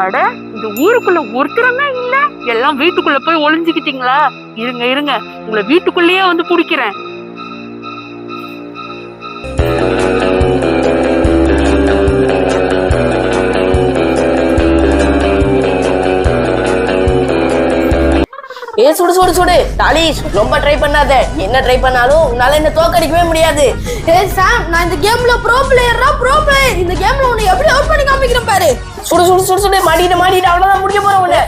அட, இந்த ஊருக்குள்ள ஒருத்தரமே இல்ல, எல்லாம் வீட்டுக்குள்ள போய் ஒளிஞ்சுக்கிட்டீங்களா? இருங்க இருங்க, உங்களை வீட்டுக்குள்ளேயே வந்து பிடிக்கிறேன். சுடு சுடு சுடு டாலிஷ், ரொம்ப ட்ரை பண்ணாத. என்ன ட்ரை பண்ணாலும் உன்னால என்ன தோக்கடிக்கவே முடியாது. சாம், நான் இந்த கேம்ல ப்ரோ பிளேயரா, ப்ரோ பிளேயர். இந்த கேம்ல உன்னை எப்படி அவுட் பண்ணி காமிக்கிறேன் பாரு. சுடு சுடு சுடு சுடு மாட்டிட்டு அவ்வளவுதான் முடிக்க போறேன் உன்னை.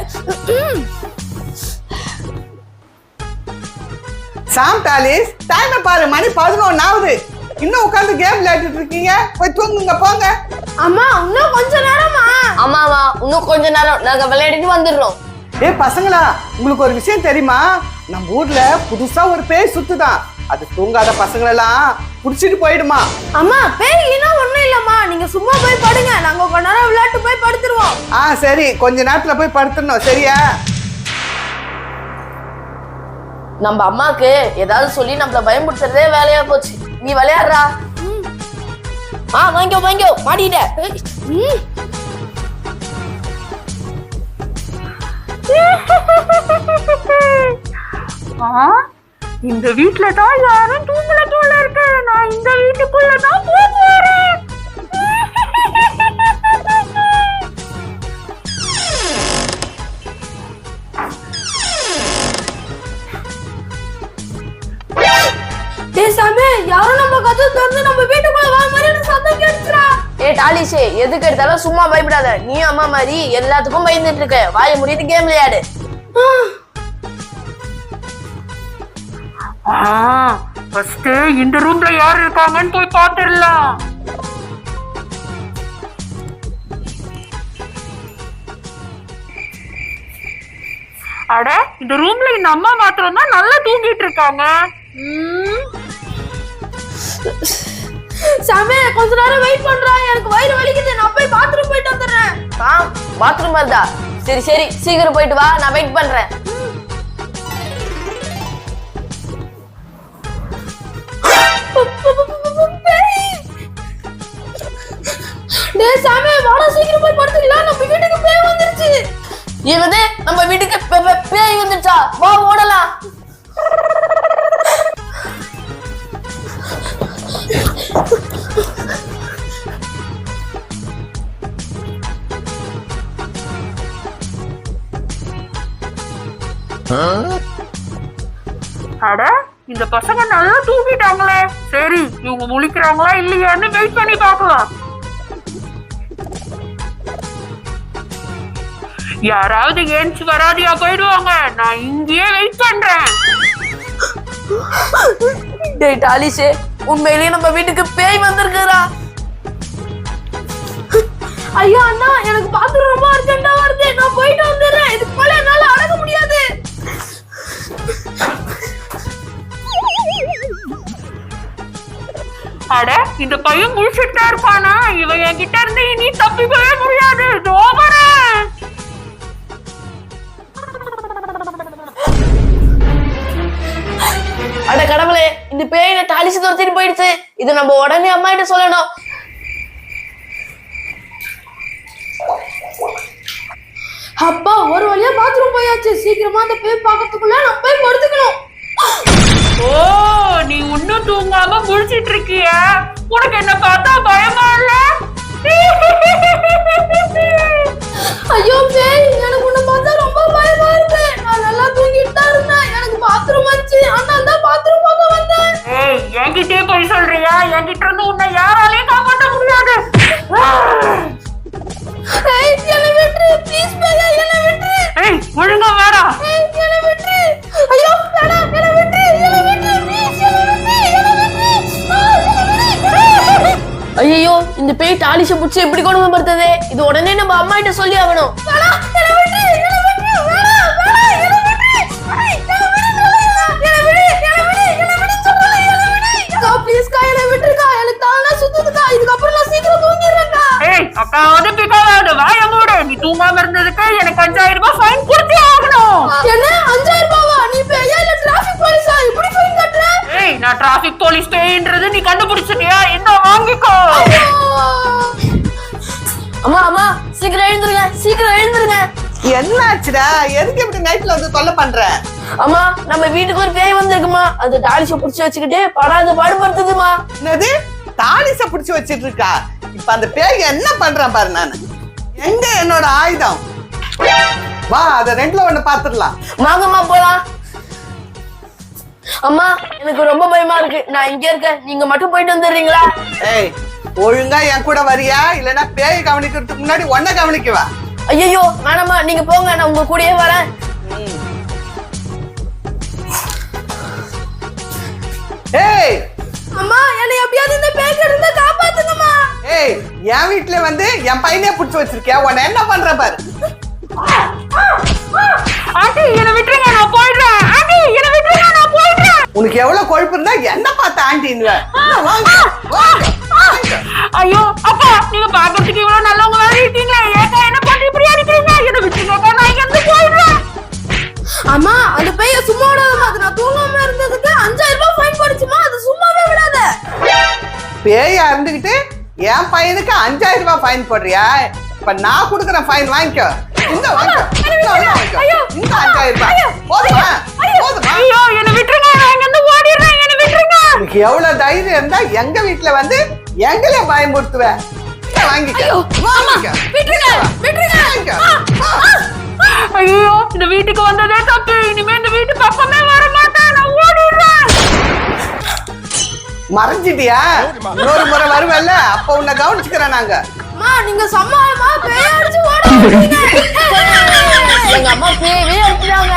சாம் டாலிஷ், டைமை பாரு, மணி 11 ஆகுது. இன்னும் உட்காந்து கேம் விளையாடிட்டு இருக்கீங்க, போய் தூங்குங்க போங்க. அம்மா, இன்னும் கொஞ்ச நேரமா? ஆமாவா, இன்னும் கொஞ்ச நேரம் நாங்க விளையாடிட்டு வந்துடுறோம். பசங்களா, உங்களுக்கு ஒரு விஷயம் தெரியுமா? நம்ம ஊர்ல புதுசா ஒரு பேய் சுத்துதான். அது தூங்காத பசங்களெல்லாம் புடிச்சிட்டு போயிடுமா. அம்மா, பேய்னா ஒண்ணும் இல்லம்மா, நீங்க சும்மா போய் படுங்க. நாங்க கொஞ்ச நேரம் விளையாட்டு போய் படுத்துருவோம். சரி, கொஞ்ச நேரத்துல போய் படுத்துடணும், சரியா? நம்ம அம்மாக்கு ஏதாவது சொல்லி நம்மள பயமுறுத்துறதே வேலையா போச்சு. நீ விளையாடுறா. வாங்கியோ மாட்டிட்ட. இந்த வீட்டுல தான் யாரும் தூங்கல போல இருக்கு. நான் இந்த வீட்டுக்குள்ள தான் போறேன். சாமி, யாரும் நம்ம கதவு திறந்து நம்ம வீட்டுக்குள்ள வர மாதிரி சத்தம் கேட்குறா. டாலிஷே, எதுக்கு எடுத்தாலும் சும்மா பயப்படாத. நீ அம்மா மாதிரி எல்லாத்துக்கும் பயந்துட்டு இருக்க. வாயை முடிட்டு கேம் விளையாடு. ஃபர்ஸ்ட் இந்த ரூம்ல யார் இருக்காங்கன்னு போய் பாத்துடலாம். அட, இந்த ரூம்ல இந்த அம்மா மாத்திரம் தான் நல்லா தூங்கிட்டு இருக்காங்க. சாமி, கொஞ்ச நேரம் வெயிட் பண்றா, எனக்கு வயிறு வலிக்குது. நான் போய் பாத்ரூம் போயிட்டு வந்துடுறேன். பாத்ரூம் வருதா? சரி சரி, சீக்கிரம் போயிட்டு வா, நான் வெயிட் பண்றேன். சாமி, வாடா, சீக்கிரம் போய் படுத்துக்கலாம். நம்ம வீட்டுக்கு பேய் வந்துருச்சு. என்னது, நம்ம வீட்டுக்கு பேய் வந்துருச்சா? வா ஓடலாம். அட, இந்த பசங்க நல்லா தூங்கிட்டாங்களே. சரி, இவங்க முழிக்கிறாங்களா இல்லையான்னு வெயிட் பண்ணி பார்க்கலாம். யாராவது ஏஞ்சி வராதியா போயிடுவாங்க. நான் இங்கேயே வெயிட் பண்றேன். டேய் டாலிஷே, உண்மையிலேயே நம்ம வீட்டுக்கு பேய் வந்திருக்குறா. ஐயா அண்ணா, எனக்கு பாத்ரூம் ரொம்ப அர்ஜென்ட்டா வருது. நான் போயிட்டு வந்துடுறேன். இதுக்கு மேல என்னால அடக்க முடியாது. அட, இந்த பையன் முடிச்சுட்டா இருப்பானா? இவன் என்கிட்ட இருந்து இனி தப்பிக்கவே முடியாது. அட கடவுளே, இந்த பேயில டாலிஷ் துரத்திட்டு போயிடுச்சு. இது நம்ம உடனே அம்மா கிட்ட சொல்லணும். அப்பா, ஒரு வழியா பாத்ரூம் போயாச்சு. சீக்கிரமா அந்த பேய் பார்க்கறதுக்குள்ள நம்ம போய் படுத்துக்கணும். ஓ, நீ இன்னும் தூங்காம முடிச்சிட்டு இருக்கிய? உனக்கு என்ன பார்த்தா பயமா இல்ல? ஐயோ பேய், எனக்கு உன்னை பார்த்தா ரொம்ப பயமா இருக்கு. நான் நல்லா தூங்கிட்டு தான் இருந்தேன். எனக்கு பாத்ரூம் வந்துச்சு, அதனால தான் பாத்ரூம் பார்க்க வந்தேன். ஏய், என்கிட்டயே போய் சொல்றியா? என்கிட்ட இருந்து உன்னை யாராலையும் காப்பாற்ற முடியாது. என்னை விட்டுரு ப்ளீஸ் பேய், என்னை விட்டுரு. ஒழுங்கா வாடா. என்னை விட்டுரு. ஐயோ வேடா, என்னை விட்டுரு, என்னை விட்டுரு ப்ளீஸ், என்னை விட்டுரு. ஐயோ, இந்த பேய் டாலிஷ புடிச்சு எப்படி கொடுமைப்படுத்துதே. இது உடனே நம்ம அம்மா கிட்ட சொல்லி ஆகணும். வேடா, என்னை விட்டுரு, என்னை விட்டுரு. வேடா, என்னை விட்டுரு. என்னை விடு சொல்றேன், என்னை விடு. ப்ளீஸ் கா, என்னை விட்டுருக்கா. எனக்கு தானா சுத்துதுக்கா. இதுக்கப்புறம் நான் சீக்கிரம் தூங்கிடுறேன்க்கா. அக்காவது பிக்காவது வாய மூடு. நீ தூங்காம இருந்ததுக்கு எனக்கு 5000 ரூபாய் ஃபைன் கொடுத்தே ஆகணும். என்ன 5000 ரூபாவா? நீ பேயா இல்ல டிராஃபிக் போலீஸா? இப்படி ஃபைன் கட்டற? நான் டிராஃபிக் போலீஸ் பேய்ன்றது நீ கண்டுபிடிச்சிட்டியா? என்ன வாங்கிக்கோ. என்னாச்சுடா? எதுக்கு இப்படி நைட்ல வந்து தொல்லை பண்ற? அம்மா நம்ம வீட்டுக்கு ஒரு பேய் வந்திருக்குமா, அது டாலிஷ புடிச்சு வச்சுக்கிட்டு படாத பாடுபடுத்துதுமா. என்னது தாலிச பிடிச்சு வச்சிட்டு இருக்கா? இப்ப அந்த பேய் என்ன பண்றான் பாரு. நானு எங்க என்னோட ஆயுதம்? வா அத ரெண்டுல ஒண்ணு பாத்துடலாம். வாங்கம்மா போலாம். அம்மா எனக்கு ரொம்ப பயமா இருக்கு, நான் இங்க இருக்கேன், நீங்க மட்டும் போயிட்டு வந்துடுறீங்களா? ஏய் ஒழுங்கா என் கூட வரியா, இல்லன்னா பேய் கவனிக்கிறதுக்கு முன்னாடி ஒன்ன கவனிக்கவா? ஐயோ வேணாம்மா, நீங்க போங்க, நான் உங்க கூடயே வரேன். ஏய் அம்மா என்னை எப்படியாவது இந்த பேய்கிட்ட இருந்து காப்பாத்துங்கம்மா. ஏய் என் வீட்டுல வந்து என் பையனே புடிச்சு வச்சிருக்கியா? உன்னை என்ன பண்ற பாரு. ஆண்டி என்ன விட்டுருங்க, நான் போயிடுறேன். ஆண்டி என்ன விட்டுருங்க, நான் போயிடுறேன். உனக்கு எவ்வளவு கொழுப்பு இருந்தா என்ன பார்த்த ஆண்டின்னுவ? வாங்க வாங்க வாங்க. ஐயோ அப்பா, நீங்க பாக்கிறதுக்கு இவ்வளவு நல்லவங்க வேற இருக்கீங்களே, ஏக்கா என்ன பண்ணி இப்படி அடிக்கிறீங்க? என்ன விட்டுருங்க, நான் இங்க இருந்து போயிடுறேன். அம்மா அந்த பேய சும்மா விடாதம்மா, அது நான் தூங்காம இருந்ததுக்கு 5000 ரூபாய் ஃபைன் போடுச்சுமா, அது சும்மாவே விடாத. பேயா இருந்துகிட்டு என் பையனுக்கு 5000 ரூபாய் ஃபைன் போடுறியா? இப்ப நான் கொடுக்குறேன் ஃபைன், வாங்கிக்கோ. இந்த வாங்கிக்கோ. இந்த 5000 ரூபாய் போதுமா? போதுமா? ஐயோ என்ன விட்டுருங்க, நான் இங்க இருந்து ஓடிடுறேன். என்ன விட்டுருங்க. உனக்கு எவ்வளவு தைரியம் இருந்தா எங்க வீட்டுல வந்து எங்களே பயமுறுத்துவ? வாங்கிக்கோ வாங்கிக்கோ. விட்டுருங்க விட்டுருங்க. வாங்கிக்கோ. ஐயோ இந்த வீட்டுக்கு வந்ததே தப்பு, இனிமே இந்த வீட்டு பக்கமே வர மாட்டேன், நான் ஓடிடுறேன். மறைஞ்சிட்டியா? இன்னொரு முறை வருவல்ல, அப்ப உன்னை கவனிச்சுக்கிறேன் நாங்க. அம்மா நீங்க சம்மாளமா பேய அடிச்சு ஓட விடுறீங்க. எங்க அம்மா பேயவே அடிச்சாங்க.